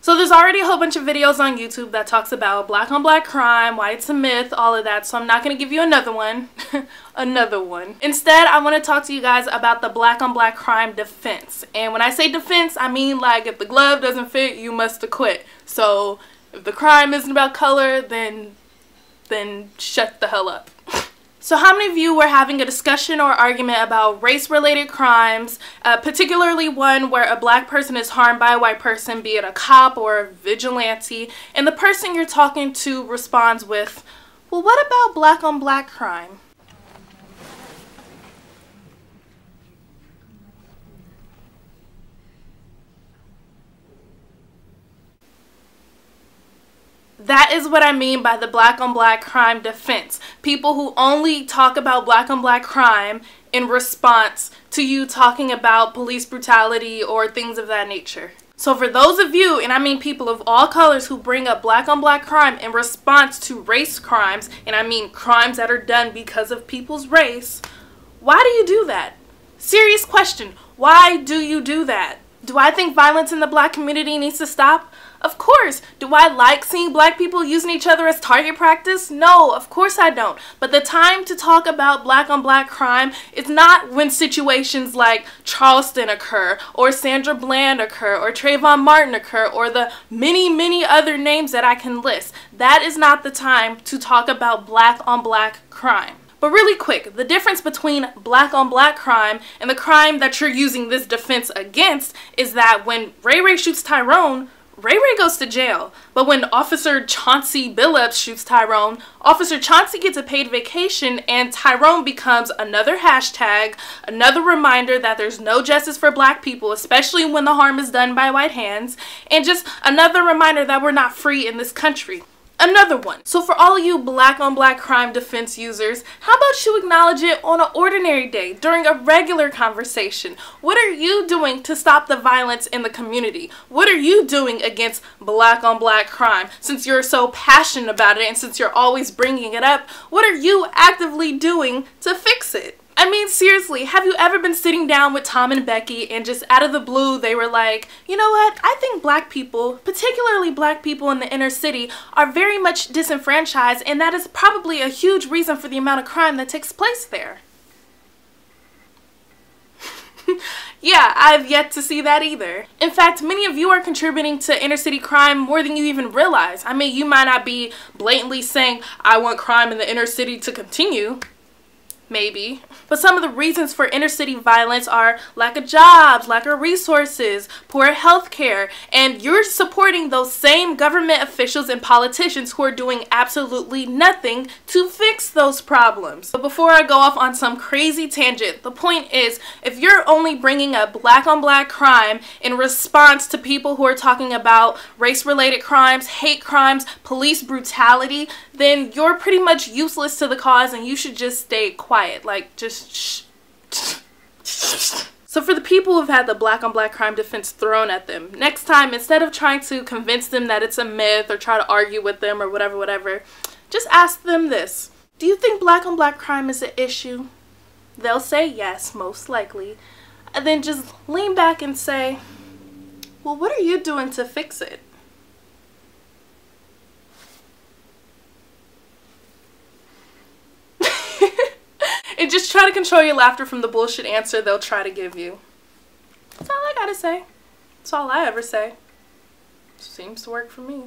So there's already a whole bunch of videos on YouTube that talks about black on black crime, why it's a myth, all of that, so I'm not going to give you another one. Instead, I want to talk to you guys about the black on black crime defense. And when I say defense, I mean like if the glove doesn't fit, you must acquit. So if the crime isn't about color, then shut the hell up. So how many of you were having a discussion or argument about race-related crimes, particularly one where a black person is harmed by a white person, be it a cop or a vigilante, and the person you're talking to responds with, well, what about black on black crime? That is what I mean by the black on black crime defense. People who only talk about black on black crime in response to you talking about police brutality or things of that nature. So for those of you, and I mean people of all colors, who bring up black on black crime in response to race crimes, and I mean crimes that are done because of people's race, why do you do that? Serious question. Why do you do that? Do I think violence in the black community needs to stop? Of course. Do I like seeing black people using each other as target practice? No, of course I don't. But the time to talk about black on black crime is not when situations like Charleston occur, or Sandra Bland occur, or Trayvon Martin occur, or the many other names that I can list. That is not the time to talk about black on black crime. But really quick, the difference between black on black crime and the crime that you're using this defense against is that when Ray Ray shoots Tyrone, Ray Ray goes to jail. But when Officer Chauncey Billups shoots Tyrone, Officer Chauncey gets a paid vacation and Tyrone becomes another hashtag, another reminder that there's no justice for black people, especially when the harm is done by white hands, and just another reminder that we're not free in this country. Another one. So for all of you black on black crime defense users, how about you acknowledge it on an ordinary day, during a regular conversation? What are you doing to stop the violence in the community? What are you doing against black on black crime? Since you're so passionate about it and since you're always bringing it up, what are you actively doing to fix it? I mean, seriously, have you ever been sitting down with Tom and Becky and just out of the blue they were like, you know what, I think black people, particularly black people in the inner city, are very much disenfranchised, and that is probably a huge reason for the amount of crime that takes place there. Yeah, I've yet to see that either. In fact, many of you are contributing to inner city crime more than you even realize. I mean, you might not be blatantly saying, I want crime in the inner city to continue. Maybe. But some of the reasons for inner city violence are lack of jobs, lack of resources, poor health care, and you're supporting those same government officials and politicians who are doing absolutely nothing to fix those problems. But before I go off on some crazy tangent, the point is, if you're only bringing up black on black crime in response to people who are talking about race-related crimes, hate crimes, police brutality, then you're pretty much useless to the cause and you should just stay quiet. Like, just shh. So for the people who've had the black on black crime defense thrown at them, next time, instead of trying to convince them that it's a myth or try to argue with them or whatever, just ask them this. Do you think black on black crime is an issue? They'll say yes, most likely. And then just lean back and say, well, what are you doing to fix it? And just try to control your laughter from the bullshit answer they'll try to give you. That's all I gotta say. That's all I ever say. Seems to work for me.